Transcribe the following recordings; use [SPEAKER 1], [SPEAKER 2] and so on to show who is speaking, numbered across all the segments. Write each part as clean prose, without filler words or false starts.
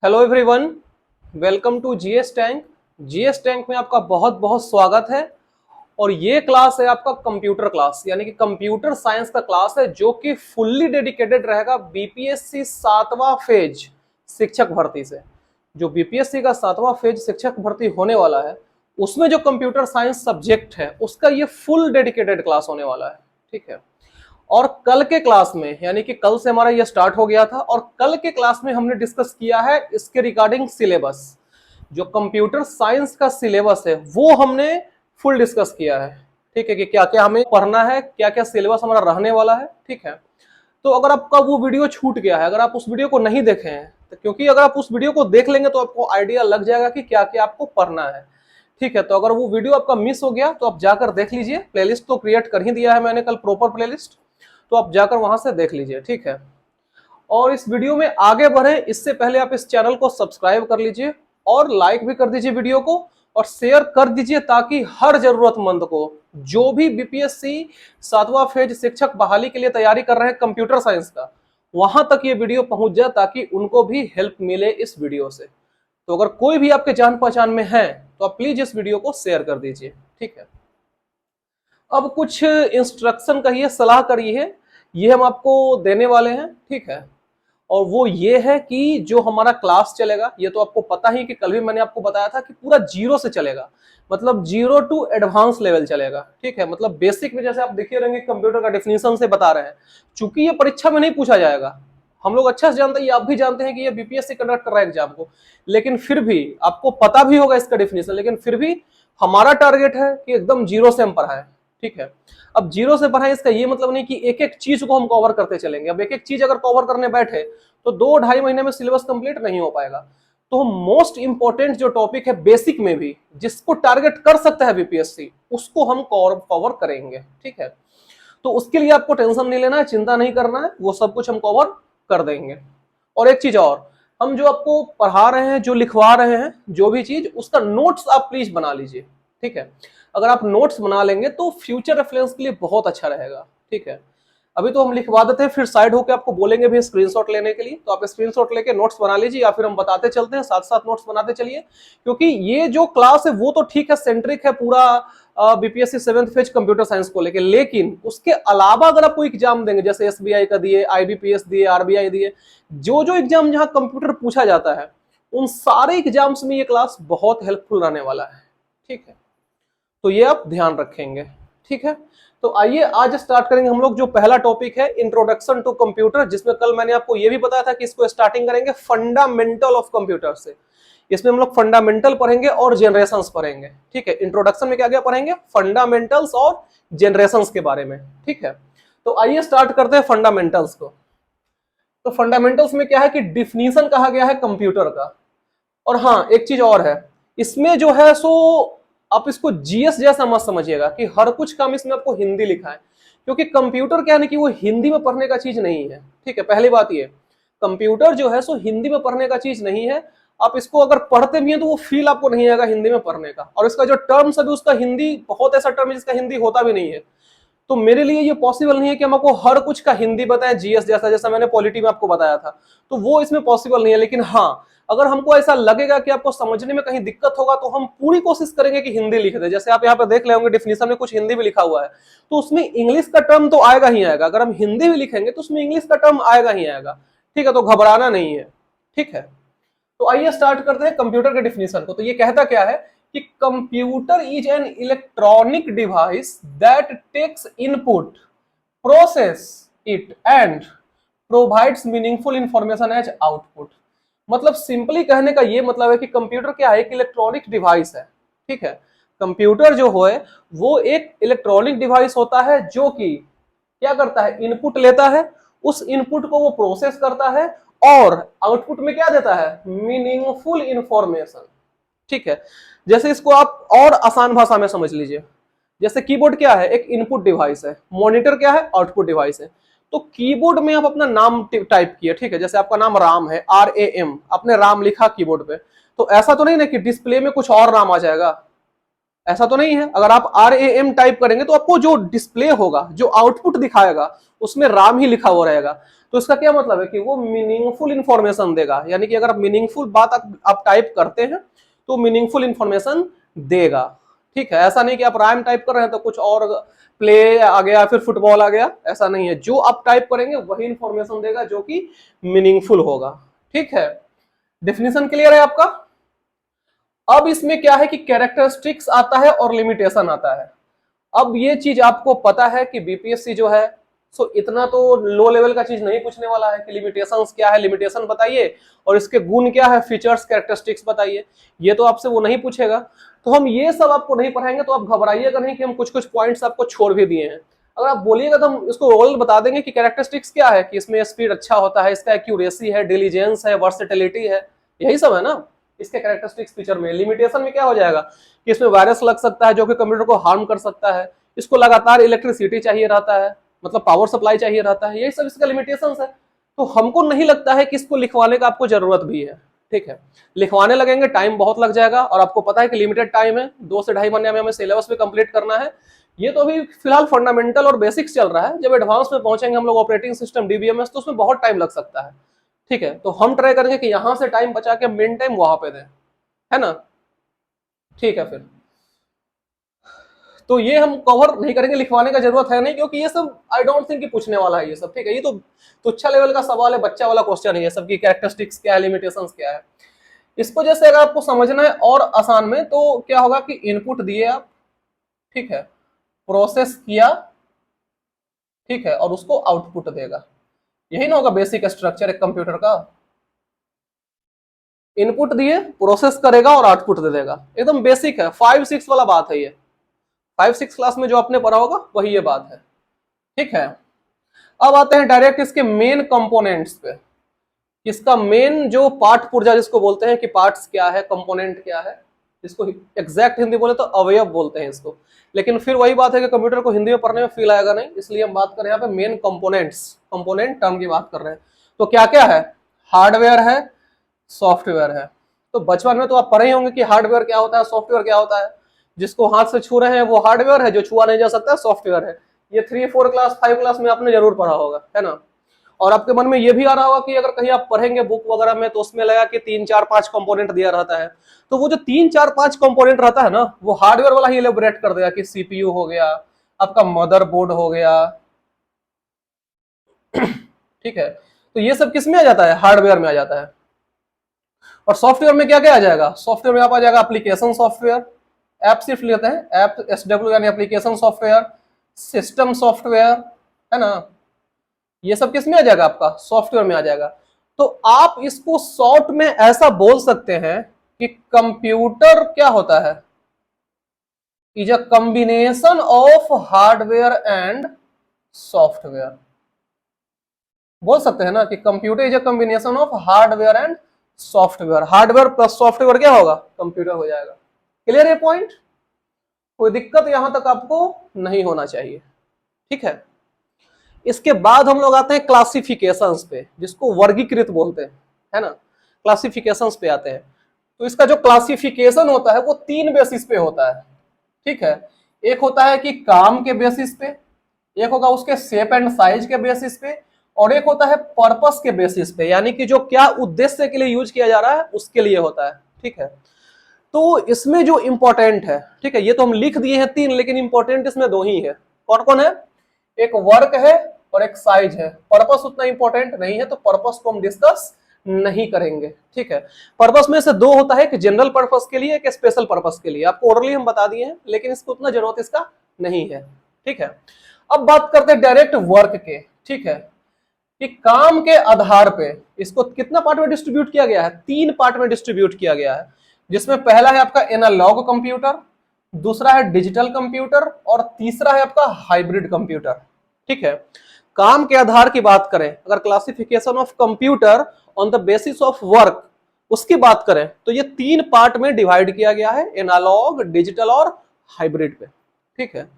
[SPEAKER 1] Hello everyone, welcome to GS tank. GS tank में आपका बहुत बहुत स्वागत है। और ये क्लास है आपका कंप्यूटर क्लास, यानी कि कंप्यूटर साइंस का क्लास है जो कि फुल्ली डेडिकेटेड रहेगा बीपीएससी 7वां फेज शिक्षक भर्ती से। जो बीपीएससी का 7वां फेज शिक्षक भर्ती होने वाला है उसमें जो कंप्यूटर साइंस सब्जेक्ट है उसका ये फुल डेडिकेटेड क्लास होने वाला है। ठीक है। और कल के क्लास में, यानी कि कल से हमारा ये स्टार्ट हो गया था, और कल के क्लास में हमने डिस्कस किया है इसके रिगार्डिंग सिलेबस। जो कंप्यूटर साइंस का सिलेबस है वो हमने फुल डिस्कस किया है। ठीक है, कि क्या क्या हमें पढ़ना है, क्या क्या सिलेबस हमारा रहने वाला है। ठीक है। तो अगर आपका वो वीडियो छूट गया है, अगर आप उस वीडियो को नहीं देखे हैं, तो क्योंकि अगर आप उस वीडियो को देख लेंगे तो आपको आइडिया लग जाएगा कि क्या क्या आपको पढ़ना है। ठीक है। तो अगर वो वीडियो आपका मिस हो गया तो आप जाकर देख लीजिए। प्लेलिस्ट तो क्रिएट कर ही दिया है मैंने कल, प्रॉपर प्लेलिस्ट, तो आप जाकर वहां से देख लीजिए। ठीक है। और इस वीडियो में आगे बढ़े इससे पहले आप इस चैनल को सब्सक्राइब कर लीजिए और लाइक भी कर दीजिए वीडियो को, और शेयर कर दीजिए ताकि हर जरूरतमंद को, जो भी बीपीएससी 7वां फेज शिक्षक बहाली के लिए तैयारी कर रहे हैं कंप्यूटर साइंस का, वहां तक ये वीडियो पहुंच जाए ताकि उनको भी हेल्प मिले इस वीडियो से। तो अगर कोई भी आपके जान पहचान में है तो आप प्लीज इस वीडियो को शेयर कर दीजिए। ठीक है। अब कुछ इंस्ट्रक्शन कहिए, सलाह करिए, ये हम आपको देने वाले हैं। ठीक है। और वो ये है कि जो हमारा क्लास चलेगा, ये तो आपको पता ही कि कल भी मैंने आपको बताया था कि पूरा जीरो से चलेगा, मतलब जीरो टू एडवांस लेवल चलेगा। ठीक है। मतलब बेसिक में जैसे आप देखिए रहेंगे कंप्यूटर का डेफिनेशन से बता रहे हैं, चूंकि ये परीक्षा में नहीं पूछा जाएगा, हम लोग अच्छा से जानते हैं, ये आप भी जानते हैं कि ये बीपीएससी कंडक्ट कर रहा है एग्जाम को, लेकिन फिर भी आपको पता भी होगा इसका डेफिनेशन, लेकिन फिर भी हमारा टारगेट है कि एकदम जीरो से हम पढ़ाएं। ठीक है। अब जीरो से पढ़ाएं इसका ये मतलब नहीं कि एक एक चीज को हम कवर करते चलेंगे। अब एक एक चीज अगर कवर करने बैठे तो 2-2.5 महीने में सिलेबस कंप्लीट नहीं हो पाएगा। तो मोस्ट इंपॉर्टेंट जो टॉपिक है बेसिक में भी, जिसको टारगेट कर सकता है बीपीएससी, उसको हम कवर करेंगे। ठीक है। तो उसके लिए आपको टेंशन नहीं लेना है, चिंता नहीं करना है, वो सब कुछ हम कवर कर देंगे। और एक चीज और, हम जो आपको पढ़ा रहे हैं, जो लिखवा रहे हैं, जो भी चीज, उसका नोट्स आप प्लीज बना लीजिए। ठीक है। अगर आप नोट्स बना लेंगे तो फ्यूचर रेफरेंस के लिए बहुत अच्छा रहेगा। ठीक है। अभी तो हम लिखवा देते हैं, फिर साइड होकर आपको बोलेंगे भी स्क्रीनशॉट लेने के लिए, तो आप स्क्रीनशॉट लेके नोट्स बना लीजिए, या फिर हम बताते चलते हैं, साथ साथ नोट्स बनाते चलिए। क्योंकि ये जो क्लास है वो तो ठीक है, सेंट्रिक है पूरा BPSC 7th phase computer science को लेके, लेकिन उसके अलावा अगर आप कोई एग्जाम देंगे, जैसे एसबीआई का दिए, आईबीपीएस दिए, आरबीआई दिए, जो जो एग्जाम जहां कंप्यूटर पूछा जाता है, उन सारे एग्जाम्स में ये क्लास बहुत हेल्पफुल रहने वाला है। ठीक है। तो ये आप ध्यान रखेंगे। ठीक है। तो आइए आज स्टार्ट करेंगे हम लोग। जो पहला टॉपिक है इंट्रोडक्शन टू कंप्यूटर, जिसमें कल मैंने आपको ये भी बताया था कि इसको स्टार्टिंग करेंगे फंडामेंटल ऑफ कंप्यूटर से। इसमें हम लोग फंडामेंटल पढ़ेंगे और जनरेशंस पढ़ेंगे। ठीक है। इंट्रोडक्शन में क्या क्या पढ़ेंगे? फंडामेंटल्स और जनरेशंस के बारे में। ठीक है। तो आइए स्टार्ट करते हैं फंडामेंटल्स को। तो फंडामेंटल्स में क्या है कि डिफिनीशन कहा गया है कंप्यूटर का। और हाँ, एक चीज और है, इसमें जो है सो आप इसको जीएस जैसा मत समझिएगा कि हर कुछ काम इसमें आपको हिंदी लिखा है, क्योंकि कंप्यूटर क्या है कि वो हिंदी में पढ़ने का चीज नहीं है। ठीक है। पहली बात ये, कंप्यूटर जो है सो हिंदी में पढ़ने का चीज नहीं है। आप इसको अगर पढ़ते भी हैं तो वो फील आपको नहीं आएगा हिंदी में पढ़ने का। और इसका जो टर्म्स है उसका हिंदी, बहुत ऐसा टर्म है जिसका हिंदी होता भी नहीं है। तो मेरे लिए ये पॉसिबल नहीं है कि हम आपको हर कुछ का हिंदी बताएं जीएस जैसा, जैसा मैंने पॉलिटी में आपको बताया था, तो वो इसमें पॉसिबल नहीं है। लेकिन हाँ, अगर हमको ऐसा लगेगा कि आपको समझने में कहीं दिक्कत होगा तो हम पूरी कोशिश करेंगे कि हिंदी लिख दे। जैसे आप यहाँ पे देख ले होंगे डिफिनीशन में कुछ हिंदी भी लिखा हुआ है, तो उसमें इंग्लिश का टर्म तो आएगा ही आएगा। अगर हम हिंदी भी लिखेंगे तो उसमें इंग्लिश का टर्म आएगा ही आएगा। ठीक है। तो घबराना नहीं है। ठीक है। तो आइए स्टार्ट करते हैं कंप्यूटर के डिफिनीशन को। तो ये कहता क्या है कि computer is an electronic device that takes input, process it and provides meaningful information as output. मतलब सिंपली कहने का ये मतलब है कि कंप्यूटर क्या है? एक इलेक्ट्रॉनिक डिवाइस है। ठीक है। कंप्यूटर जो है वो एक इलेक्ट्रॉनिक डिवाइस होता है जो कि क्या करता है? इनपुट लेता है, उस इनपुट को वो प्रोसेस करता है और आउटपुट में क्या देता है? Meaningful information. ठीक है। जैसे इसको आप और आसान भाषा में समझ लीजिए, जैसे कीबोर्ड क्या है? एक इनपुट डिवाइस है, मॉनिटर क्या है? आउटपुट डिवाइस है। तो कीबोर्ड में आप अपना नाम टाइप किए, ठीक है, जैसे आपका नाम राम है, RAM, आपने राम लिखा कीबोर्ड पे, तो ऐसा तो नहीं ना कि डिस्प्ले में कुछ और नाम आ जाएगा। ऐसा तो नहीं है। अगर आप RAM टाइप करेंगे तो आपको जो डिस्प्ले होगा, जो आउटपुट दिखाएगा, उसमें राम ही लिखा हुआ रहेगा। तो इसका क्या मतलब है कि वो मीनिंगफुल इंफॉर्मेशन देगा, यानी कि अगर आप मीनिंगफुल बात आप टाइप करते हैं तो मीनिंगफुल इंफॉर्मेशन देगा। ठीक है, ऐसा नहीं कि आप राम टाइप कर रहे हैं तो कुछ और प्ले आ गया, फिर फुटबॉल आ गया, ऐसा नहीं है। जो आप टाइप करेंगे वही इंफॉर्मेशन देगा जो कि मीनिंगफुल होगा। ठीक है, डेफिनेशन क्लियर है आपका। अब इसमें क्या है कि कैरेक्टरिस्टिक्स आता है और लिमिटेशन आता है। अब ये चीज आपको पता है कि बीपीएससी जो है सो इतना तो लो लेवल का चीज नहीं पूछने वाला है कि लिमिटेशंस क्या है, लिमिटेशन बताइए और इसके गुण क्या है, फीचर्स कैरेक्टरिस्टिक्स बताइए। ये तो आपसे वो नहीं पूछेगा। तो हम ये सब आपको नहीं पढ़ाएंगे, तो आप घबराइएगा नहीं कि हम कुछ कुछ पॉइंट्स आपको छोड़ भी दिए हैं। अगर आप बोलिएगा तो हम इसको ओवरऑल बता देंगे कि कैरेक्टरिस्टिक्स क्या है, कि इसमें स्पीड अच्छा होता है, इसका एक्यूरेसी है, डिलीजेंस है, वर्सेटिलिटी है, यही सब है ना इसके कैरेक्टरिस्टिक्स फीचर में। लिमिटेशन में क्या हो जाएगा कि इसमें वायरस लग सकता है जो कि कंप्यूटर को हार्म कर सकता है, इसको लगातार इलेक्ट्रिसिटी चाहिए रहता है, मतलब पावर सप्लाई चाहिए रहता है, यही सब इसका लिमिटेशंस है। तो हमको नहीं लगता है कि इसको लिखवाने का आपको जरूरत भी है। ठीक है, लिखवाने लगेंगे टाइम बहुत लग जाएगा, और आपको पता है कि लिमिटेड टाइम है, 2 से 2.5 महीने में हमें सिलेबस भी कंप्लीट करना है। ये तो अभी फिलहाल फंडामेंटल और बेसिक्स चल रहा है, जब एडवांस में पहुंचेंगे हम लोग ऑपरेटिंग सिस्टम डीबीएमएस तो उसमें बहुत टाइम लग सकता है। ठीक है, तो हम ट्राई करेंगे कि यहां से टाइम बचा के मेन टाइम वहां पे दें, है ना। ठीक है, फिर तो ये हम कवर नहीं करेंगे, लिखवाने का जरूरत है नहीं, क्योंकि ये सब आई डोंट थिंक कि पूछने वाला है ये सब। ठीक है, ये तो तुच्छा लेवल का सवाल है, बच्चा वाला क्वेश्चन है ये सब की कैरेक्टरिस्टिक्स क्या है, लिमिटेशंस क्या है। इसको जैसे अगर आपको समझना है और आसान में, तो क्या होगा कि इनपुट दिए आप, ठीक है, प्रोसेस किया, ठीक है, और उसको आउटपुट देगा। यही ना होगा बेसिक स्ट्रक्चर एक कंप्यूटर का। इनपुट दिए, प्रोसेस करेगा और आउटपुट दे देगा, एकदम बेसिक है, 5-6 वाला बात है ये। 5-6 क्लास में जो आपने पढ़ा होगा वही ये बात है। ठीक है, अब आते हैं डायरेक्ट इसके मेन कंपोनेंट्स पे। इसका मेन जो पार्ट पुर्जा जिसको बोलते हैं कि पार्ट्स क्या है, कंपोनेंट क्या है, इसको एग्जैक्ट हिंदी बोले तो अवयव बोलते हैं इसको। लेकिन फिर वही बात है कि कंप्यूटर को हिंदी में पढ़ने में फील आएगा नहीं, इसलिए हम बात कर रहे हैं यहाँ पे मेन कंपोनेंट्स, कंपोनेंट टर्म की बात कर रहे हैं। तो क्या क्या है, हार्डवेयर है, सॉफ्टवेयर है। तो बचपन में तो आप पढ़े ही होंगे कि हार्डवेयर क्या होता है, सॉफ्टवेयर क्या होता है। जिसको हाथ से छू रहे हैं वो हार्डवेयर है, जो छुआ नहीं जा सकता सॉफ्टवेयर है। ये 3-4 क्लास 5 क्लास में आपने जरूर पढ़ा होगा, है ना। और आपके मन में ये भी आ रहा होगा कि अगर कहीं आप पढ़ेंगे बुक वगैरह में तो उसमें लगा कि 3-4-5 कंपोनेंट दिया रहता है, तो वो जो 3-4-5 कंपोनेंट रहता है ना, वो हार्डवेयर वाला ही एलेबोरेट कर देगा कि सीपीयू हो गया, आपका मदरबोर्ड हो गया। ठीक है, तो ये सब किस में आ जाता है, हार्डवेयर में आ जाता है। और सॉफ्टवेयर में क्या क्या आ जाएगा, सॉफ्टवेयर में आप आ जाएगा एप्लीकेशन सॉफ्टवेयर, ऐप सिर्फ लेते हैं, ऐप SW यानी एप्लीकेशन सॉफ्टवेयर, सिस्टम सॉफ्टवेयर, है ना। ये सब किस में आ जाएगा, आपका सॉफ्टवेयर में आ जाएगा। तो आप इसको शॉर्ट में ऐसा बोल सकते हैं कि कंप्यूटर क्या होता है, is a combination of hardware and software. बोल सकते हैं ना कि computer is a combination of hardware and software. Hardware plus software क्या होगा, कंप्यूटर हो जाएगा। क्लियर है पॉइंट, कोई दिक्कत यहां तक आपको नहीं होना चाहिए। ठीक है, इसके बाद हम लोग आते हैं क्लासिफिकेशंस पे, जिसको वर्गीकृत बोलते हैं, है ना। क्लासिफिकेशंस पे आते हैं। तो इसका जो क्लासिफिकेशन होता है वो 3 बेसिस पे होता है। ठीक है, एक होता है कि काम के बेसिस पे, एक होगा उसके शेप एंड साइज के बेसिस पे, और एक होता है पर्पस के बेसिस पे, यानी कि जो क्या उद्देश्य के लिए यूज किया जा रहा है उसके लिए होता है। ठीक है, तो इसमें जो इंपॉर्टेंट है, ठीक है, ये तो हम लिख दिए हैं 3, लेकिन इंपॉर्टेंट इसमें 2 ही है। कौन कौन है, एक वर्क है और एक साइज है। पर्पस उतना इंपॉर्टेंट नहीं है, तो पर्पस को हम डिस्कस नहीं करेंगे। ठीक है, पर्पस में से 2 होता है, एक जनरल पर्पस के लिए, एक स्पेशल पर्पस के लिए। आपको ओरली हम बता दिए हैं, लेकिन इसको उतना जरूरत इसका नहीं है। ठीक है, अब बात करते हैं डायरेक्ट वर्क के। ठीक है, कि काम के आधार पे इसको कितना पार्ट में डिस्ट्रीब्यूट किया गया है, 3 पार्ट में डिस्ट्रीब्यूट किया गया है। जिसमें पहला है आपका एनालॉग कंप्यूटर, दूसरा है डिजिटल कंप्यूटर, और तीसरा है आपका हाइब्रिड कंप्यूटर। ठीक है, काम के आधार की बात करें, अगर classification of computer on the basis of work उसकी बात करें, तो ये 3 पार्ट में डिवाइड किया गया है, एनालॉग, डिजिटल और हाइब्रिड पे। ठीक है,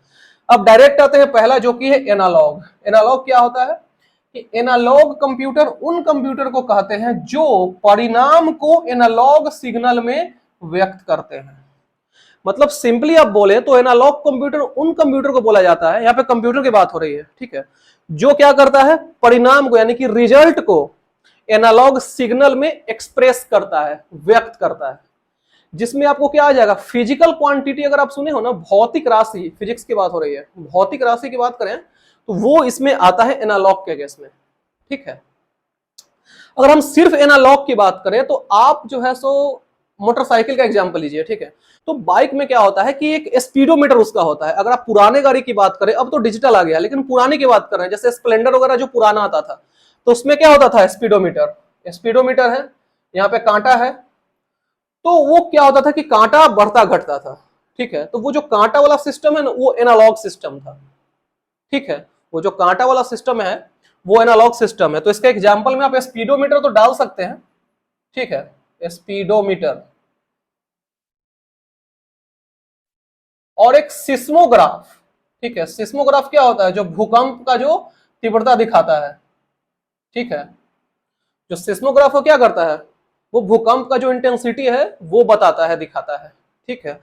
[SPEAKER 1] अब डायरेक्ट आते हैं पहला जो कि है एनालॉग। एनालॉग क्या होता है कि एनालॉग कंप्यूटर उन कंप्यूटर को कहते हैं जो परिणाम को एनालॉग सिग्नल में व्यक्त करते हैं। मतलब सिंपली आप बोले तो एनालॉग कंप्यूटर उन कंप्यूटर को बोला जाता है, यहाँ पे कंप्यूटर की बात हो रही है, ठीक है, जो क्या करता है, परिणाम को यानी कि रिजल्ट को एनालॉग सिग्नल में एक्सप्रेस करता है, व्यक्त करता है, जिसमें आपको क्या आ जाएगा, फिजिकल क्वांटिटी। अगर आप सुने हो ना, भौतिक राशि, फिजिक्स की बात हो रही है, भौतिक राशि की बात करें तो वो इसमें आता है एनालॉग के केस में, ठीक है। अगर हम सिर्फ एनालॉग की बात करें तो आप जो है सो मोटरसाइकिल का एग्जांपल लीजिए, ठीक है। तो बाइक में क्या होता है कि एक स्पीडोमीटर उसका होता है। अगर आप पुराने गाड़ी की बात करें, अब तो डिजिटल आ गया, लेकिन पुराने की बात कर रहे हैं, जैसे स्प्लेंडर वगैरह जो पुराना आता था, तो उसमें क्या होता था, स्पीडोमीटर, स्पीडोमीटर है, यहाँ पे कांटा है, तो वो क्या होता था कि कांटा बढ़ता घटता था, ठीक है। तो वो जो कांटा वाला सिस्टम है ना, वो एनालॉग सिस्टम था, ठीक है। वो जो कांटा वाला सिस्टम है वो एनालॉग सिस्टम है। तो इसका एग्जांपल में आप स्पीडोमीटर तो डाल सकते हैं, ठीक है, स्पीडोमीटर, और एक सिस्मोग्राफ, ठीक है। सिस्मोग्राफ क्या होता है, जो भूकंप का जो तीव्रता दिखाता है, ठीक है। जो सिस्मोग्राफ वो क्या करता है, वो भूकंप का जो इंटेंसिटी है वो बताता है, दिखाता है, ठीक है।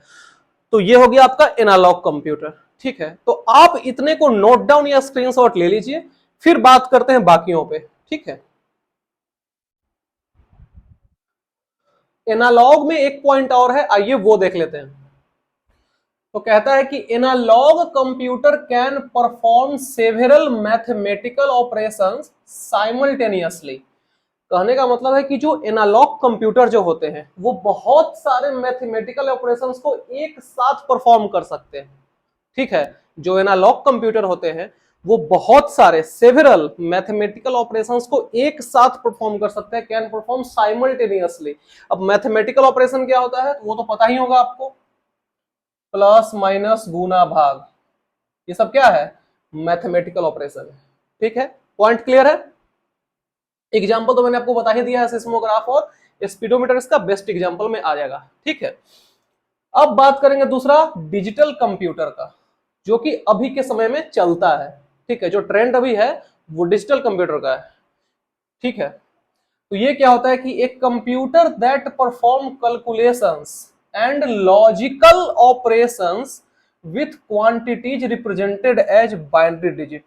[SPEAKER 1] तो ये हो गया आपका एनालॉग कंप्यूटर, ठीक है। तो आप इतने को नोट डाउन या स्क्रीनशॉट ले लीजिए, फिर बात करते हैं बाकियों पे, ठीक है। एनालॉग में एक पॉइंट और है, आइए वो देख लेते हैं। तो कहता है कि analog computer can perform several mathematical operations simultaneously. कहने का मतलब है कि जो एनालॉग कंप्यूटर जो होते हैं वो बहुत सारे मैथमेटिकल ऑपरेशंस को एक साथ परफॉर्म कर सकते हैं, ठीक है। जो एनालॉग कंप्यूटर होते हैं वो बहुत सारे सेवेरल मैथमेटिकल ऑपरेशंस को एक साथ परफॉर्म कर सकते हैं, कैन परफॉर्म साइमल्टेनियसली। अब मैथमेटिकल ऑपरेशन क्या होता है वो तो पता ही होगा आपको, प्लस माइनस गुना भाग, ये सब क्या है, मैथमेटिकल ऑपरेशन है, ठीक है। पॉइंट क्लियर है। एग्जाम्पल तो मैंने आपको बता ही दिया है, सिस्मोग्राफ और स्पीडोमीटर इसका बेस्ट एग्जाम्पल में आ जाएगा, ठीक है। अब बात करेंगे दूसरा डिजिटल कंप्यूटर का, जो कि अभी के समय में चलता है, ठीक है। जो ट्रेंड अभी है वो डिजिटल कंप्यूटर का है, ठीक है। तो ये क्या होता है कि एक computer that perform calculations and logical operations with quantities represented as binary digit.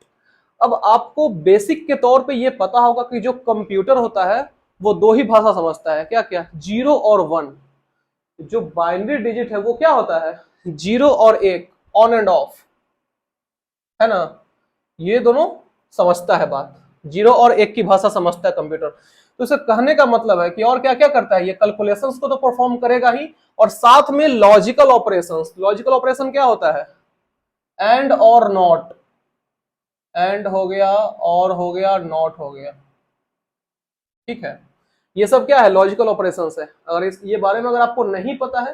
[SPEAKER 1] अब आपको बेसिक के तौर पे ये पता होगा कि जो कंप्यूटर होता है वो दो ही भाषा समझता है, क्या क्या, 0 और 1। जो बाइनरी डिजिट है वो क्या होता है, 0 और 1, ऑन एंड ऑफ, है ना, ये दोनों समझता है बात, 0 और 1 की भाषा समझता है कंप्यूटर। तो इसे कहने का मतलब है कि और क्या क्या करता है, ये कैलकुलेशंस को तो परफॉर्म करेगा ही, और साथ में लॉजिकल ऑपरेशंस। लॉजिकल ऑपरेशन क्या होता है, एंड और नॉट, एंड हो गया, और हो गया, नॉट हो गया, ठीक है। ये सब क्या है, लॉजिकल ऑपरेशंस है। अगर ये बारे में अगर आपको नहीं पता है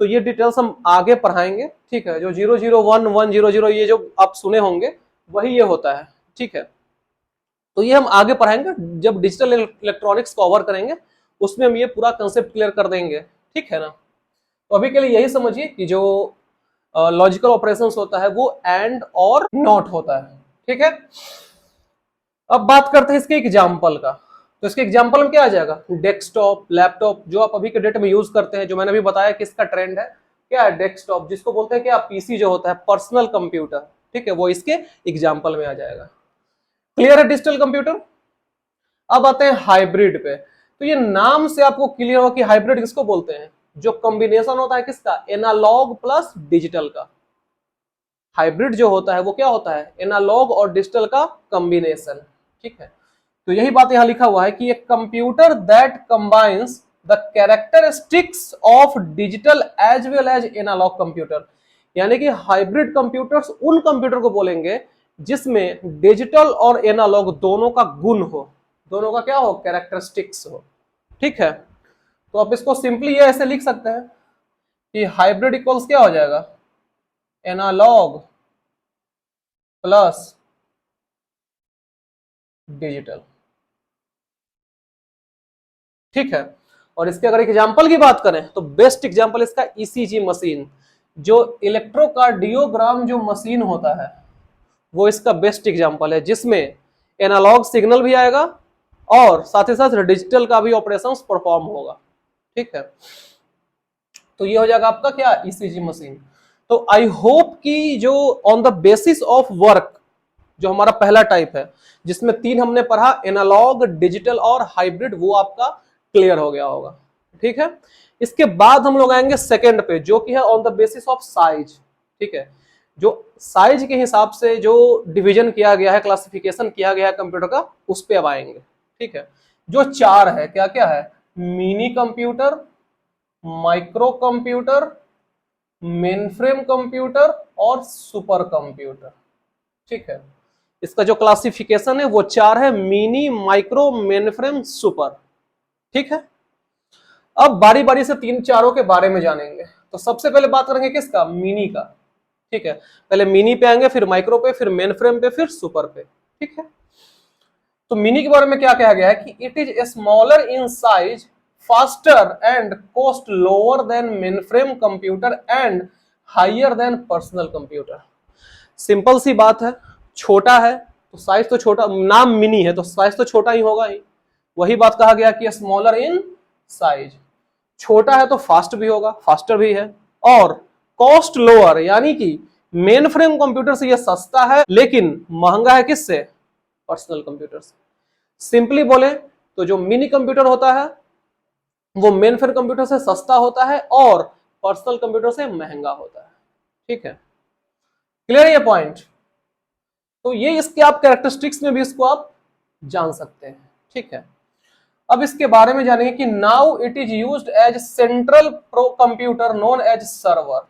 [SPEAKER 1] तो ये डिटेल्स हम आगे पढ़ाएंगे, ठीक है। जो 001 100 ये जो आप सुने होंगे वही ये होता है, ठीक है। तो ये हम आगे पढ़ाएंगे जब डिजिटल इलेक्ट्रॉनिक्स कवर करेंगे, उसमें हम ये पूरा कंसेप्ट क्लियर कर देंगे, ठीक है ना। तो अभी के लिए यही समझिए कि जो लॉजिकल ऑपरेशंस होता है वो एंड और नॉट होता है, ठीक है। अब बात करते हैं इसके एग्जाम्पल का। तो इसके एग्जाम्पल में क्या आ जाएगा, डेस्कटॉप, लैपटॉप, जो आप अभी के डेट में यूज करते हैं, जो मैंने अभी बताया किसका ट्रेंड है, क्या है, डेस्कटॉप, जिसको बोलते हैं क्या, पीसी जो होता है, पर्सनल कंप्यूटर, ठीक है, वो इसके एग्जाम्पल में आ जाएगा। क्लियर है डिजिटल कंप्यूटर। अब आते हैं हाइब्रिड पे। तो ये नाम से आपको क्लियर हो कि हाइब्रिड किसको बोलते हैं, जो कॉम्बिनेशन होता है किसका, एनालॉग प्लस डिजिटल का। हाइब्रिड जो होता है वो क्या होता है, एनालॉग और डिजिटल का कॉम्बिनेशन, ठीक है। तो यही बात यहां लिखा हुआ है कि एक computer that combines the characteristics of digital as well as analog computer. यानी कि हाइब्रिड कंप्यूटर्स उन कंप्यूटर को बोलेंगे जिसमें डिजिटल और एनालॉग दोनों का गुण हो, दोनों का क्या हो, कैरेक्टरिस्टिक्स हो, ठीक है। तो आप इसको सिंपली ये ऐसे लिख सकते हैं कि हाइब्रिड इक्वल्स क्या हो जाएगा, एनालॉग प्लस डिजिटल, ठीक है। और इसके अगर एग्जांपल की बात करें तो बेस्ट एग्जांपल इसका ईसीजी मशीन, जो इलेक्ट्रोकार्डियोग्राम जो मशीन होता है वो इसका बेस्ट एग्जांपल है, जिसमें एनालॉग सिग्नल भी आएगा और साथ ही साथ डिजिटल का भी ऑपरेशंस परफॉर्म होगा, ठीक है। तो ये हो जाएगा आपका क्या, ईसीजी मशीन। तो आई होप कि जो on the basis of work जो हमारा पहला टाइप है जिसमें 3 हमने पढ़ा, एनालॉग, डिजिटल और हाइब्रिड, वो आपका क्लियर हो गया होगा। ठीक है, इसके बाद हम लोग आएंगे सेकंड पे जो कि है on the basis of size. ठीक है, जो साइज के हिसाब से जो डिवीजन किया गया है, क्लासिफिकेशन किया गया है कंप्यूटर का, उस पे अब आएंगे। ठीक है, जो 4 है, क्या क्या है, mini computer, micro computer, mainframe computer और सुपर कंप्यूटर। ठीक है, इसका जो क्लासिफिकेशन है वो 4 है, मिनी, माइक्रो, मेनफ्रेम, सुपर। ठीक है, अब बारी बारी से 3 चारों के बारे में जानेंगे। तो सबसे पहले बात करेंगे किसका, मिनी का। ठीक है, पहले मिनी पे आएंगे, फिर माइक्रो पे, फिर मेनफ्रेम पे, फिर सुपर पे। ठीक है, तो मिनी के बारे में क्या कहा गया है कि it is smaller in size, faster and cost lower than mainframe computer and higher than personal computer. Simple सी बात है, छोटा है तो साइज तो छोटा, नाम मिनी है तो साइज तो छोटा ही होगा ही। वही बात कहा गया कि स्मॉलर इन साइज, छोटा है तो फास्ट भी होगा, फास्टर भी है, और कॉस्ट लोअर यानी कि मेन फ्रेम कंप्यूटर से यह सस्ता है, लेकिन महंगा है किससे, पर्सनल कंप्यूटर से। सिंपली बोले तो जो मिनी कंप्यूटर होता है वो मेन फ्रेम कंप्यूटर से सस्ता होता है और पर्सनल कंप्यूटर से महंगा होता है। ठीक है, क्लियर ये पॉइंट। तो ये इसके आप कैरेक्टरिस्टिक्स में भी इसको आप जान सकते हैं। ठीक है, अब इसके बारे में जानेंगे कि now it is used as central pro computer known as server.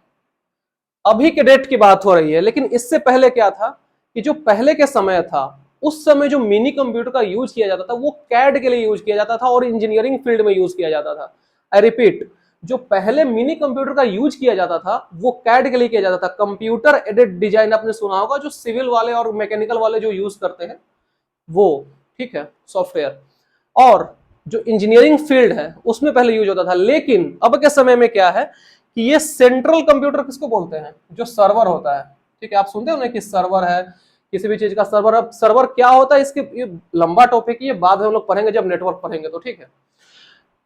[SPEAKER 1] अभी के डेट की बात हो रही है, लेकिन इससे पहले क्या था कि जो पहले के समय था उस समय जो मिनी कंप्यूटर का यूज किया जाता था वो कैड के लिए यूज किया जाता था और इंजीनियरिंग फील्ड में यूज किया जाता था। आई रिपीट, जो पहले मिनी कंप्यूटर का यूज किया जाता था वो कैड के लिए किया जाता था, कंप्यूटर एडेड डिजाइन, आपने सुना होगा, जो सिविल वाले और मैकेनिकल वाले जो यूज करते हैं वो। ठीक है, सॉफ्टवेयर, और जो इंजीनियरिंग फील्ड है उसमें पहले यूज होता था। लेकिन अब के समय में क्या है कि ये सेंट्रल कंप्यूटर किसको बोलते हैं, जो सर्वर होता है। ठीक है, आप सुनते हो ना कि सर्वर है किसी भी चीज का सर्वर। अब सर्वर क्या होता है, इसके ये लंबा टॉपिक, ये बाद में हम लोग पढ़ेंगे जब नेटवर्क पढ़ेंगे तो। ठीक है,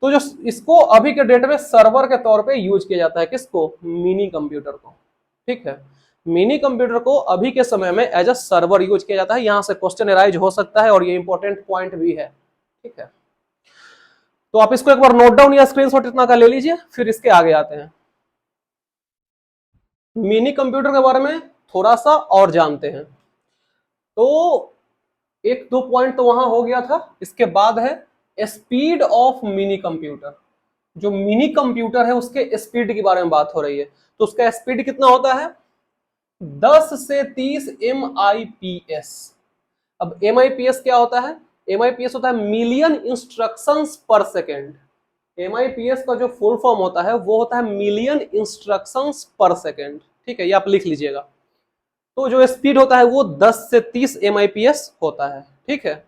[SPEAKER 1] तो जो इसको अभी के डेट में सर्वर के तौर पे यूज किया जाता है, किसको, मिनी कंप्यूटर को। ठीक है, मिनी कंप्यूटर को अभी के समय में एज अ सर्वर यूज किया जाता है। यहां से क्वेश्चन अराइज हो सकता है और ये इंपॉर्टेंट पॉइंट भी है। ठीक है, तो आप इसको एक बार नोट डाउन या स्क्रीनशॉट इतना का ले लीजिए, फिर इसके आगे आते हैं। मिनी कंप्यूटर के बारे में थोड़ा सा और जानते हैं। तो एक दो पॉइंट तो वहां हो गया था, इसके बाद है स्पीड ऑफ मिनी कंप्यूटर। जो मिनी कंप्यूटर है उसके स्पीड के बारे में बात हो रही है। तो उसका स्पीड कितना होता है, 10 से 30 MIPS। अब MIPS क्या होता है, MIPS होता है मिलियन इंस्ट्रक्शंस पर सेकेंड। MIPS का जो फुल फॉर्म होता है वो होता है मिलियन इंस्ट्रक्शंस पर सेकेंड। ठीक है, ये आप लिख लीजिएगा। तो जो स्पीड होता है वो 10 से 30 MIPS होता है। ठीक है,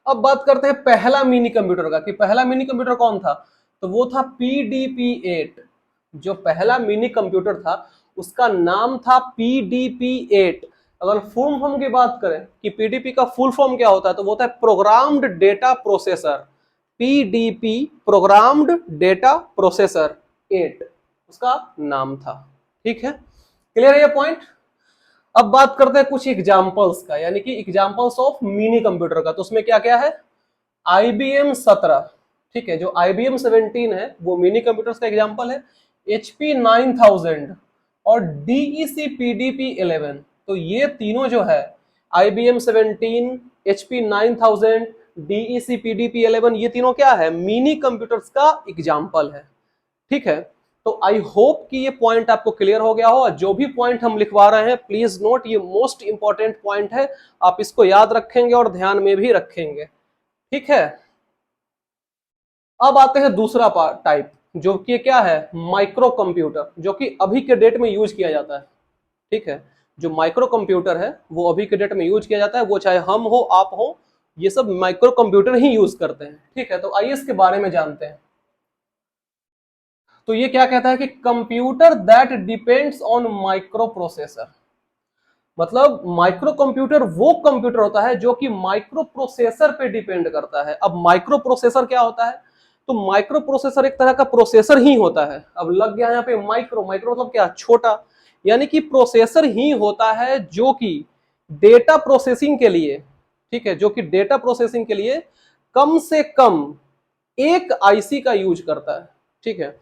[SPEAKER 1] अब बात करते हैं पहला मिनी कंप्यूटर का कि पहला मिनी कंप्यूटर कौन था। तो वो था PDP-8। जो पहला मिनी कंप्यूटर था उसका नाम था PDP-8। अगर फुल फॉर्म की बात करें कि PDP का फुल फॉर्म क्या होता है, तो वो होता है programmed data processor. PDP, programmed data processor 8 उसका नाम था। ठीक है, क्लियर है ये पॉइंट। अब बात करते हैं कुछ एग्जांपल्स का, यानी कि एग्जांपल्स ऑफ मिनी कंप्यूटर का। तो उसमें क्या क्या है, IBM 17। ठीक है, जो IBM 17 है वो मिनी कंप्यूटर्स का एग्जांपल है। HP 9000 और DEC PDP 11। तो ये तीनों जो है IBM 17, HP 9000, DEC PDP 11, ये तीनों क्या है, मिनी कंप्यूटर्स का एग्जांपल है। ठीक है, तो आई होप कि ये पॉइंट आपको क्लियर हो गया हो। जो भी पॉइंट हम लिखवा रहे हैं प्लीज नोट, ये मोस्ट इंपॉर्टेंट पॉइंट है, आप इसको याद रखेंगे और ध्यान में भी रखेंगे। ठीक है, अब आते हैं दूसरा टाइप जो कि क्या है, माइक्रो कंप्यूटर, जो कि अभी के डेट में यूज किया जाता है। ठीक है, जो माइक्रो कंप्यूटर है वो अभी के डेट में यूज किया जाता है, वो चाहे हम हो आप हो, ये सब माइक्रो कंप्यूटर ही यूज करते हैं। ठीक है, तो आइए इसके बारे में जानते हैं। तो ये क्या कहता है कि computer that depends on micro processor. मतलब माइक्रो कंप्यूटर वो कंप्यूटर होता है जो कि माइक्रो प्रोसेसर पे डिपेंड करता है। अब माइक्रो प्रोसेसर क्या होता है, तो माइक्रो प्रोसेसर एक तरह का प्रोसेसर ही होता है। अब लग गया यहाँ पे माइक्रो, माइक्रो मतलब क्या, छोटा, यानी कि प्रोसेसर ही होता है जो कि डेटा प्रोसेसिंग के लिए, ठीक है, जो कि डेटा प्रोसेसिंग के लिए कम से कम एक आईसी का यूज करता है, ठीक है,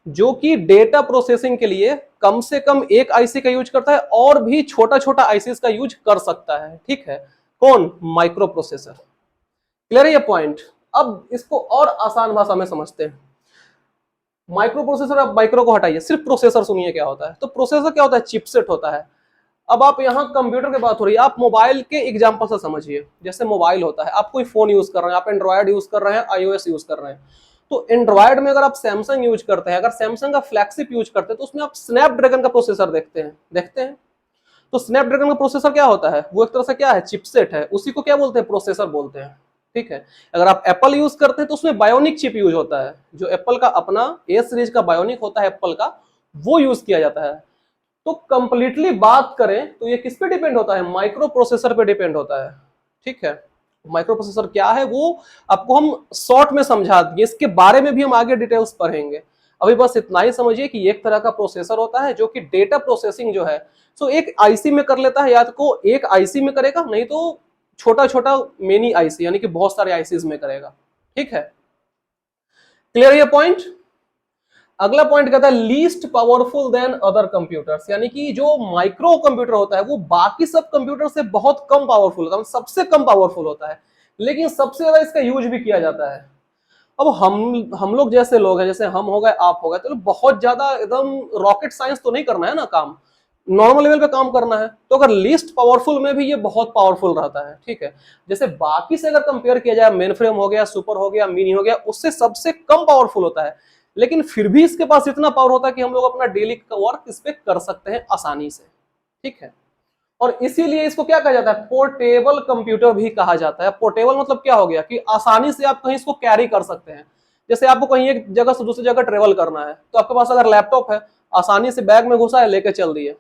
[SPEAKER 1] जो कि डेटा प्रोसेसिंग के लिए कम से कम एक आईसी का यूज करता है और भी छोटा छोटा आईसीस का यूज कर सकता है, ठीक है, कौन, माइक्रो प्रोसेसर। क्लियर है ये पॉइंट। अब इसको और आसान भाषा में समझते हैं। माइक्रो प्रोसेसर, अब माइक्रो को हटाइए, सिर्फ प्रोसेसर सुनिए क्या होता है। तो प्रोसेसर क्या होता है, चिपसेट होता है। अब आप यहाँ कंप्यूटर की बात हो रही है, आप मोबाइल के एग्जांपल से समझिए। जैसे मोबाइल होता है, आप कोई फोन यूज कर रहे हैं, आप एंड्रॉयड यूज कर रहे हैं, आईओएस यूज कर रहे हैं। तो एंड्रॉयड में अगर आप सैमसंग यूज करते हैं, अगर सैमसंग का फ्लैगशिप यूज करते हैं, तो उसमें आप स्नैपड्रैगन का प्रोसेसर देखते हैं। तो स्नैपड्रैगन का प्रोसेसर क्या होता है, वो एक तरह से क्या है, चिपसेट है, उसी को क्या बोलते हैं, प्रोसेसर बोलते हैं, ठीक है। अगर आप एप्पल यूज करते हैं तो उसमें बायोनिक चिप यूज होता है, जो एप्पल का अपना ए सीरीज का बायोनिक होता है एप्पल का, वो यूज किया जाता है। तो कंप्लीटली बात करें तो ये किस पे डिपेंड होता है, माइक्रो प्रोसेसर पे डिपेंड होता है, ठीक है। माइक्रो प्रोसेसर क्या है वो आपको हम शॉर्ट में समझा दिए, इसके बारे में भी हम आगे डिटेल्स पढ़ेंगे। अभी बस इतना ही समझिए कि एक तरह का प्रोसेसर होता है जो कि डेटा प्रोसेसिंग जो है सो एक आईसी में कर लेता है, या तो एक आईसी में करेगा, नहीं तो छोटा छोटा मेनी आईसी यानी कि बहुत सारे आईसीज में करेगा, ठीक है। क्लियर ये पॉइंट। अगला पॉइंट कहता है least powerful than other computers, यानी कि जो माइक्रो कंप्यूटर होता है वो बाकी सब कंप्यूटर से बहुत कम पावरफुल होता है, सबसे कम पावरफुल होता है, लेकिन सबसे ज्यादा इसका यूज भी किया जाता है। अब हम लोग जैसे लोग हैं, जैसे हम हो गए, आप हो गए, तो बहुत ज्यादा एकदम रॉकेट साइंस तो नहीं करना है ना, काम नॉर्मल लेवल पे काम करना है। तो अगर लीस्ट पावरफुल में भी ये बहुत पावरफुल रहता है, ठीक है। जैसे बाकी से अगर कंपेयर किया जाए, मेन फ्रेम हो गया, सुपर हो गया, मिनी हो गया, उससे सबसे कम पावरफुल होता है, लेकिन फिर भी इसके पास इतना पावर होता है कि हम लोग अपना डेली वर्क इस पे कर सकते हैं आसानी से, ठीक है। और इसीलिए इसको क्या कहा जाता है, पोर्टेबल कंप्यूटर भी कहा जाता है। पोर्टेबल मतलब क्या हो गया कि आसानी से आप कहीं इसको कैरी कर सकते हैं। जैसे आपको कहीं एक जगह से दूसरी जगह ट्रेवल करना है, तो आपके पास अगर लैपटॉप है, आसानी से बैग में घुसा है, लेके चल दिए।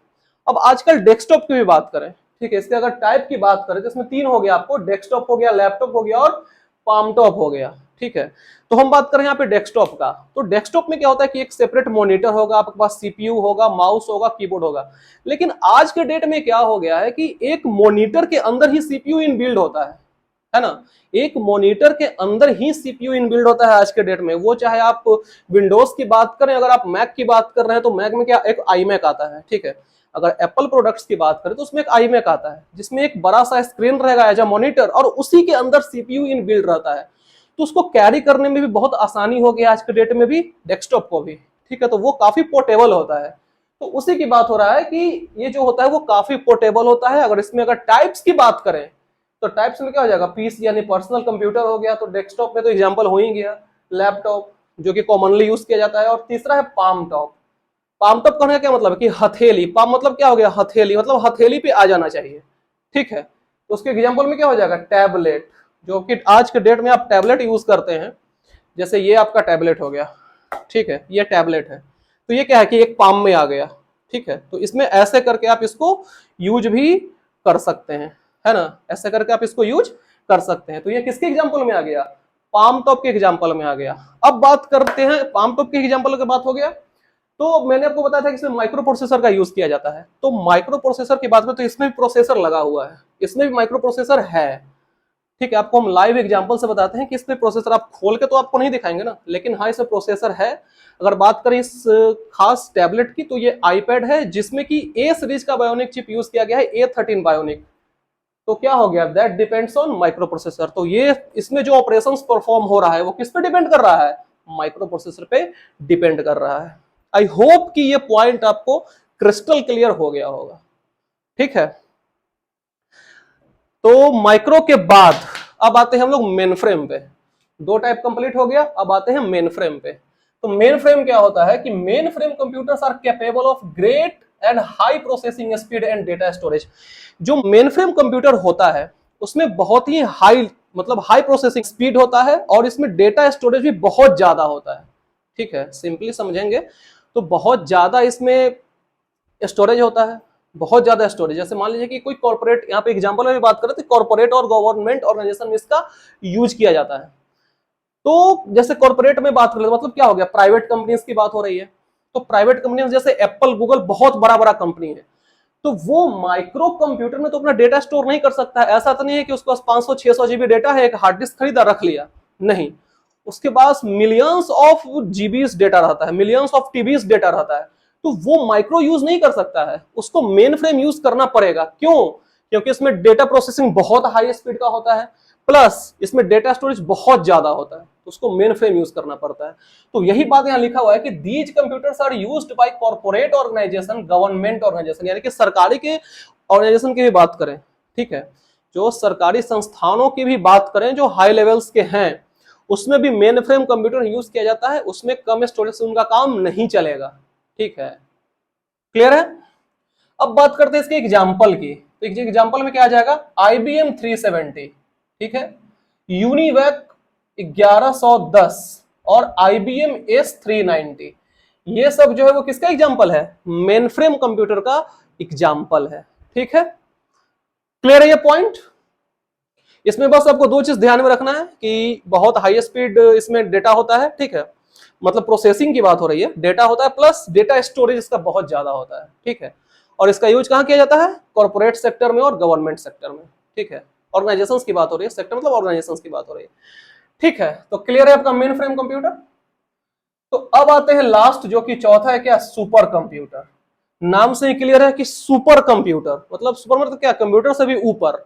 [SPEAKER 1] अब आजकल डेस्कटॉप की भी बात करें, ठीक है, इसके अगर टाइप की बात करें तो इसमें तीन हो गया, आपको डेस्कटॉप हो गया, लैपटॉप हो गया और पाम टॉप हो गया, ठीक है। तो हम बात करें यहाँ पे डेस्कटॉप का, तो डेस्कटॉप में क्या होता है कि एक सेपरेट मॉनिटर होगा, आपके पास सीपीयू होगा, माउस होगा, कीबोर्ड होगा। लेकिन आज के डेट में क्या हो गया है कि एक मॉनिटर के अंदर ही सीपीयू इनबिल्ड होता है ना। एक मॉनिटर के अंदर ही सीपीयू इनबिल्ड होता है आज के डेट में। वो चाहे आप विंडोज की बात करें, अगर आप मैक की बात कर रहे हैं तो मैक में क्या, एक आई मैक आता है, ठीक है। अगर एप्पल प्रोडक्ट्स की बात करें तो उसमें एक आई मैक आता है, जिसमें एक बड़ा सा स्क्रीन रहेगा एज अ मॉनिटर, और उसी के अंदर सीपीयू इनबिल्ड रहता है। तो उसको कैरी करने में भी बहुत आसानी हो गई आज के डेट में भी, डेस्कटॉप को भी, ठीक है। तो वो काफी पोर्टेबल होता है। तो उसी की बात हो रहा है कि ये जो होता है वो काफी पोर्टेबल होता है। अगर इसमें अगर टाइप्स की बात करें तो टाइप्स में क्या हो जाएगा, पीसी यानी पर्सनल कंप्यूटर हो गया, तो डेस्कटॉप में तो एग्जांपल हो ही गया, लैपटॉप जो कि कॉमनली यूज किया जाता है, और तीसरा है पाम टॉप। पाम टॉप कहने का क्या मतलब है कि हथेली, पाम मतलब क्या हो गया, हथेली, मतलब हथेली पे आ जाना चाहिए, ठीक है। तो उसके एग्जांपल में क्या हो जाएगा, टैबलेट, जो कि आज के डेट में आप टैबलेट यूज करते हैं। जैसे ये आपका टैबलेट हो गया, ठीक है, ये टैबलेट है, तो ये क्या है कि एक पाम में आ गया, ठीक है। तो इसमें ऐसे करके आप इसको यूज भी कर सकते हैं, है ना, ऐसे करके आप इसको यूज कर सकते हैं। तो ये किसके एग्जांपल में आ गया, पाम टॉप के एग्जांपल में आ गया। अब बात करते हैं, पाम टॉप के एग्जांपल की बात हो गया, तो मैंने आपको बताया था कि इसमें माइक्रो प्रोसेसर का यूज किया जाता है। तो माइक्रो प्रोसेसर की बात करें तो इसमें भी प्रोसेसर लगा हुआ है, इसमें भी माइक्रो प्रोसेसर है, ठीक है। आपको हम लाइव एग्जांपल से बताते हैं कि इसमें प्रोसेसर, आप खोल के तो आपको नहीं दिखाएंगे ना, लेकिन हाँ इसमें प्रोसेसर है। अगर बात करें इस खास टैबलेट की, तो ये आईपैड है जिसमें कि ए सीरीज का बायोनिक चिप यूज किया गया है, A13 बायोनिक। तो क्या हो गया, that depends on micro processor. तो ये इसमें जो ऑपरेशंस परफॉर्म हो रहा है वो किस पे डिपेंड कर रहा है, माइक्रो प्रोसेसर पे डिपेंड कर रहा है। आई होप कि ये पॉइंट आपको क्रिस्टल क्लियर हो गया होगा, ठीक है। तो माइक्रो के बाद अब आते हैं हम लोग मेन फ्रेम पे। दो टाइप कंप्लीट हो गया, अब आते हैं मेन फ्रेम पे। तो मेन फ्रेम क्या होता है कि main frame computers are capable of great and high processing speed and data storage. जो मेन फ्रेम कंप्यूटर होता है उसमें बहुत ही हाई, मतलब हाई प्रोसेसिंग स्पीड होता है, और इसमें डेटा स्टोरेज भी बहुत ज्यादा होता है, ठीक है। सिंपली समझेंगे तो बहुत ज्यादा इसमें स्टोरेज होता है, बहुत ज्यादा स्टोरेज। जैसे मान लीजिए कि कोई कॉर्पोरेट, यहाँ पे एग्जांपल में भी बात करें तो कॉर्पोरेट और गवर्नमेंट ऑर्गेनाइजेशन में इसका यूज किया जाता है। तो जैसे कॉर्पोरेट में बात करें मतलब क्या हो गया, प्राइवेट कंपनीज की बात हो रही है। तो प्राइवेट कंपनीज जैसे एप्पल, गूगल बहुत बड़ा बड़ा कंपनी है, तो वो माइक्रो कंप्यूटर में तो अपना डेटा स्टोर नहीं कर सकता है। ऐसा तो नहीं है कि उसके पास 500-600 जीबी डेटा है, एक हार्ड डिस्क खरीदा रख लिया, नहीं, उसके पास मिलियंस ऑफ जीबीस डेटा रहता है, मिलियंस ऑफ टीबीस डेटा रहता है। तो वो माइक्रो यूज नहीं कर सकता है, उसको मेन फ्रेम यूज करना पड़ेगा। क्यों? क्योंकि इसमें डेटा प्रोसेसिंग बहुत हाई स्पीड का होता है, प्लस इसमें डेटा स्टोरेज बहुत ज्यादा होता है, तो उसको मेन फ्रेम यूज करना पड़ता है। तो यही बात यहां लिखा हुआ है कि these computers are used by corporate organisation, government organisation, यानी कि सरकारी के ऑर्गेनाइजेशन की भी बात करें, ठीक है, जो सरकारी संस्थानों की भी बात करें जो हाई लेवल्स के हैं, उसमें भी मेन फ्रेम कंप्यूटर यूज किया जाता है, उसमें कम स्टोरेज से उनका काम नहीं चलेगा। ठीक है, क्लियर है? अब बात करते हैं इसके एग्जाम्पल की। तो एग्जाम्पल में क्या आ जाएगा, IBM 370, ठीक है, यूनिवैक 1110 और IBM S390, ये सब जो है वो किसका एग्जाम्पल है, मेन फ्रेम कंप्यूटर का एग्जाम्पल है। ठीक है, क्लियर है ये पॉइंट? इसमें बस आपको दो चीज ध्यान में रखना है कि बहुत हाई स्पीड इसमें डेटा होता है, ठीक है, मतलब प्रोसेसिंग की बात हो रही है, डेटा होता है प्लस डेटा स्टोरेज इसका बहुत ज्यादा होता है। ठीक है, और इसका यूज कहां किया जाता है, कॉर्पोरेट सेक्टर में और गवर्नमेंट सेक्टर में। ठीक है, ऑर्गेनाइजेशंस की बात हो रही है, सेक्टर मतलब ऑर्गेनाइजेशंस की बात हो रही है। ठीक है, तो क्लियर है आपका मेन फ्रेम कंप्यूटर। तो अब आते हैं लास्ट, जो कि चौथा है क्या, सुपर कंप्यूटर। नाम से ही क्लियर है कि सुपर कंप्यूटर मतलब सुपर मतलब क्या, कंप्यूटर से भी ऊपर,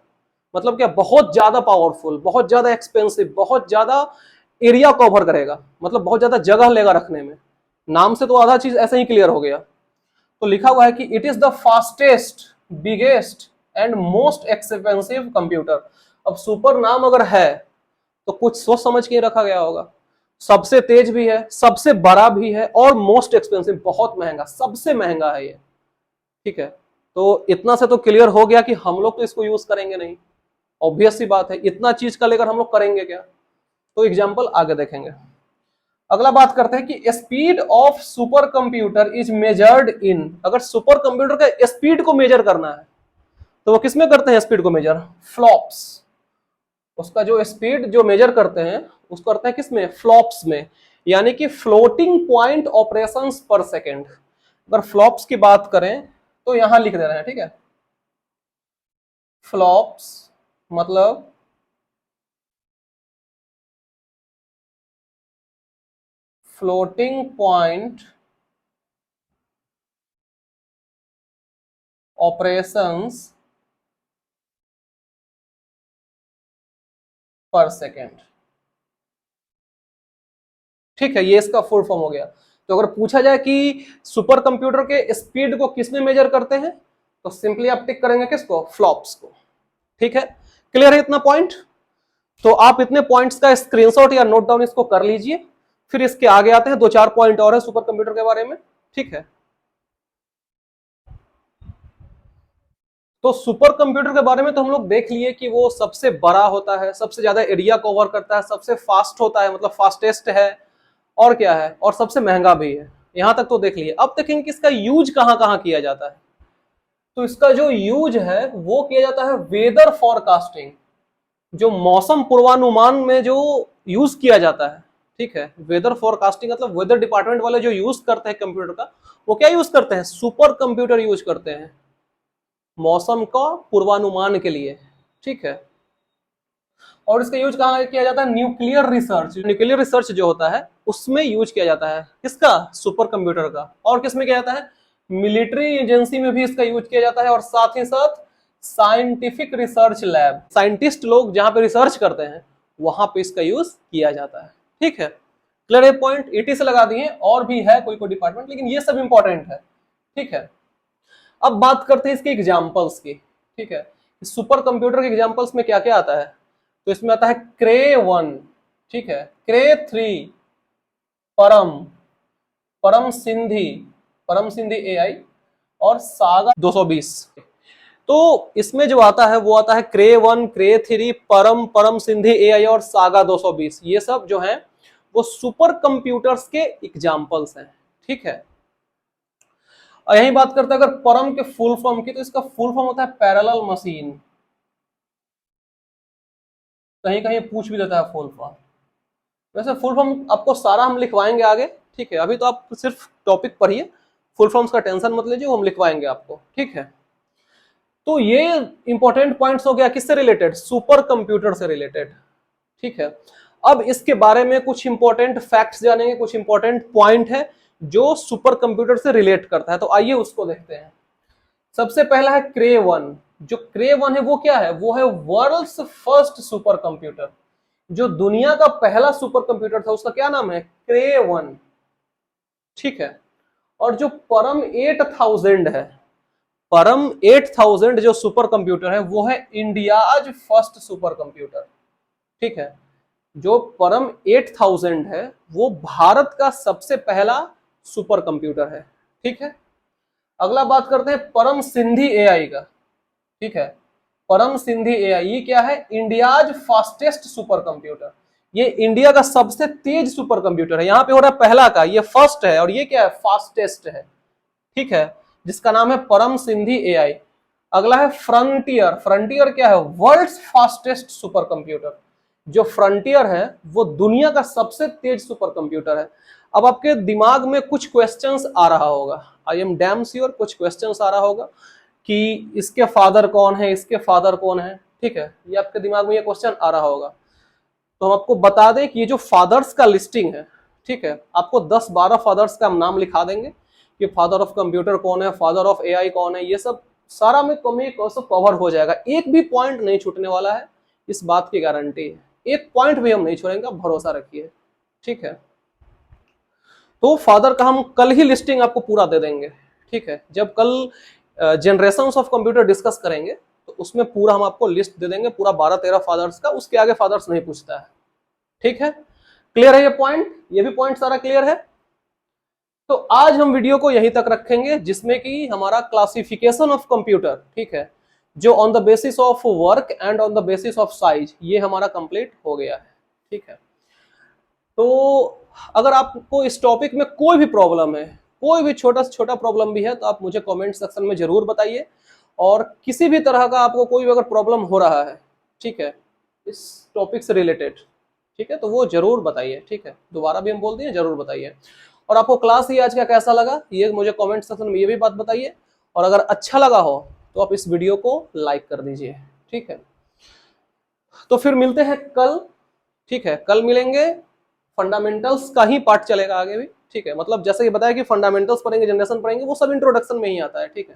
[SPEAKER 1] मतलब क्या, बहुत ज्यादा पावरफुल, बहुत ज्यादा एक्सपेंसिव, बहुत ज्यादा एरिया कवर करेगा, मतलब बहुत ज्यादा जगह लेगा रखने में। नाम से तो आधा चीज ऐसे ही क्लियर हो गया। तो लिखा हुआ है कि it is the fastest, biggest and most expensive computer. अब सुपर नाम अगर है तो कुछ सोच समझ के रखा गया होगा। सबसे तेज भी है, सबसे बड़ा भी है, और मोस्ट एक्सपेंसिव, बहुत महंगा, सबसे महंगा है ये। ठीक है, तो इतना से तो क्लियर हो गया कि हम लोग तो इसको यूज करेंगे नहीं, ऑब्वियस सी बात है, इतना चीज का लेकर हम लोग करेंगे क्या। तो एग्जाम्पल आगे देखेंगे। अगला बात करते हैं कि speed of super computer is measured in, अगर सुपर कंप्यूटर का स्पीड को मेजर करना है तो वो किसमें करते हैं स्पीड को मेजर, फ्लॉप्स। उसका जो स्पीड जो मेजर करते हैं उसको करते हैं किसमें, फ्लॉप्स में, यानी कि फ्लोटिंग पॉइंट ऑपरेशंस पर सेकेंड। अगर फ्लॉप्स की बात करें तो यहां लिख दे रहे हैं, ठीक है, फ्लॉप्स मतलब फ्लोटिंग पॉइंट ऑपरेशंस पर सेकेंड। ठीक है, ये इसका फुल फॉर्म हो गया। तो अगर पूछा जाए कि सुपर कंप्यूटर के स्पीड को किसमें मेजर करते हैं, तो सिंपली आप टिक करेंगे किसको, फ्लॉप्स को। ठीक है, क्लियर है इतना पॉइंट? तो आप इतने पॉइंट्स का स्क्रीनशॉट या नोट डाउन इसको कर लीजिए, फिर इसके आगे आते हैं, दो चार पॉइंट और है सुपर कंप्यूटर के बारे में। ठीक है, तो सुपर कंप्यूटर के बारे में तो हम लोग देख लिए कि वो सबसे बड़ा होता है, सबसे ज्यादा एरिया कवर करता है, सबसे फास्ट होता है, मतलब फास्टेस्ट है, और क्या है, और सबसे महंगा भी है। यहां तक तो देख लिए। अब देखेंगे कि इसका यूज कहां कहां किया जाता है। तो इसका जो यूज है वो किया जाता है वेदर फॉरकास्टिंग, जो मौसम पूर्वानुमान में जो यूज किया जाता है। ठीक है, वेदर फॉरकास्टिंग मतलब वेदर डिपार्टमेंट वाले जो यूज करते हैं कंप्यूटर का, वो क्या यूज करते हैं, सुपर कंप्यूटर यूज करते हैं मौसम का पूर्वानुमान के लिए। ठीक है, और इसका यूज कहां किया जाता है, न्यूक्लियर रिसर्च, न्यूक्लियर रिसर्च जो होता है उसमें यूज किया जाता है, किसका, सुपर कंप्यूटर का। और किसमें किया जाता है, मिलिट्री एजेंसी में भी इसका यूज किया जाता है, और साथ ही साथ साइंटिफिक रिसर्च लैब, साइंटिस्ट लोग जहां पे रिसर्च करते हैं वहां पे इसका यूज किया जाता है। ठीक है, क्लियर है पॉइंट, 80 से लगा दिए, और भी है कोई कोई डिपार्टमेंट, लेकिन ये सब इंपॉर्टेंट है। ठीक है, अब बात करते हैं इसके एग्जाम्पल्स की। ठीक है, सुपर कंप्यूटर के एग्जाम्पल्स में क्या क्या आता है, तो इसमें आता है क्रे 1, ठीक है, क्रे 3, परम, परम सिंधी, परम सिंधी एआई, और सागा 220। तो इसमें जो आता है वो आता है क्रे 1, क्रे 3, परम, परम सिंधी एआई और सागा 220। ये सब जो है वो सुपर कंप्यूटर्स के एग्जाम्पल्स हैं। ठीक है, और यही बात करते हैं अगर परम के फुल फॉर्म की, तो इसका फुल फॉर्म होता है पैरेलल मशीन, कहीं कहीं पूछ भी देता है फुल फॉर्म। वैसे फुल फॉर्म आपको सारा हम लिखवाएंगे आगे, ठीक है, अभी तो आप सिर्फ टॉपिक पढ़िए, फुल फॉर्म्स का टेंशन मत लीजिए, वो हम लिखवाएंगे आपको, ठीक है। तो ये इंपॉर्टेंट पॉइंट्स हो गया किससे रिलेटेड, सुपर कंप्यूटर से रिलेटेड, ठीक है। अब इसके बारे में कुछ इंपॉर्टेंट फैक्ट्स जानेंगे, कुछ इंपॉर्टेंट पॉइंट है जो सुपर कंप्यूटर से रिलेट करता है, तो आइए उसको देखते हैं। सबसे पहला है क्रे वन। जो क्रे वन है वो क्या है, वो है वर्ल्ड्स फर्स्ट सुपर कंप्यूटर। जो दुनिया का पहला सुपर कंप्यूटर था उसका क्या नाम है, क्रे वन, ठीक है। और जो परम 8000 है, परम 8000 जो सुपर कंप्यूटर है वो है इंडियाज फर्स्ट सुपर कंप्यूटर, ठीक है। जो परम 8000 है वो भारत का सबसे पहला सुपर कंप्यूटर है, ठीक है। अगला बात करते हैं परम सिंधी एआई का, ठीक है। परम सिंधी एआई ये क्या है, इंडियाज फास्टेस्ट सुपर कंप्यूटर। ये इंडिया का सबसे तेज सुपर कंप्यूटर है, यहां पे हो रहा है पहला का, ये फर्स्ट है, और ये क्या है, फास्टेस्ट है, ठीक है, जिसका नाम है परम सिंधी एआई। अगला है फ्रंटियर। फ्रंटियर क्या है, वर्ल्ड्स फास्टेस्ट सुपर कंप्यूटर। जो फ्रंटियर है वो दुनिया का सबसे तेज सुपर कंप्यूटर है। अब आपके दिमाग में कुछ क्वेश्चंस आ रहा होगा, आई एम डैम श्योर कुछ क्वेश्चंस आ रहा होगा कि इसके फादर कौन है, इसके फादर कौन है, ठीक है, ये आपके दिमाग में ये क्वेश्चन आ रहा होगा। तो हम आपको बता दें कि ये जो फादर्स का लिस्टिंग है, ठीक है, आपको 10-12 फादर्स का हम नाम लिखा देंगे कि फादर ऑफ कंप्यूटर कौन है, फादर ऑफ एआई कौन है, ये सब सारा में कवर हो जाएगा, एक भी पॉइंट नहीं छूटने वाला है, इस बात की गारंटी है, एक पॉइंट भी हम नहीं छोड़ेंगे, भरोसा रखिए, ठीक है। तो फादर का हम कल ही लिस्टिंग आपको पूरा दे देंगे, ठीक है। जब कल जनरेशंस ऑफ कंप्यूटर डिस्कस करेंगे तो उसमें पूरा हम आपको लिस्ट दे देंगे, पूरा 12-13 फादर्स का, उसके आगे फादर्स नहीं पूछता है, ठीक है। क्लियर है ये पॉइंट, ये भी पॉइंट सारा क्लियर है। तो आज हम वीडियो को यहीं तक रखेंगे, जिसमें कि हमारा क्लासिफिकेशन ऑफ कंप्यूटर, ठीक है, जो on the basis of work and on the basis of size, ये हमारा कंप्लीट हो गया है, ठीक है। तो अगर आपको इस टॉपिक में कोई भी प्रॉब्लम है, कोई भी छोटा से छोटा प्रॉब्लम भी है, तो आप मुझे कमेंट सेक्शन में जरूर बताइए, और किसी भी तरह का आपको कोई भी अगर प्रॉब्लम हो रहा है, ठीक है, इस टॉपिक से रिलेटेड, ठीक है, तो वो जरूर बताइए, ठीक है, दोबारा भी हम बोल दिए, जरूर बताइए। और आपको क्लास ही आज का कैसा लगा ये मुझे कमेंट सेक्शन में ये भी बात बताइए, और अगर अच्छा लगा हो तो आप इस वीडियो को लाइक कर दीजिए, ठीक है। तो फिर मिलते हैं कल, ठीक है, कल मिलेंगे, फंडामेंटल्स का ही पार्ट चलेगा आगे भी, ठीक है, मतलब जैसे कि बताया कि फंडामेंटल्स पढ़ेंगे, जनरेशन पढ़ेंगे, वो सब इंट्रोडक्शन में ही आता है, ठीक है।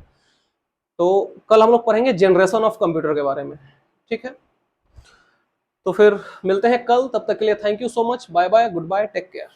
[SPEAKER 1] तो कल हम लोग पढ़ेंगे जनरेशन ऑफ कंप्यूटर के बारे में, ठीक है। तो फिर मिलते हैं कल, तब तक के लिए thank you so much, bye bye, good bye, take care.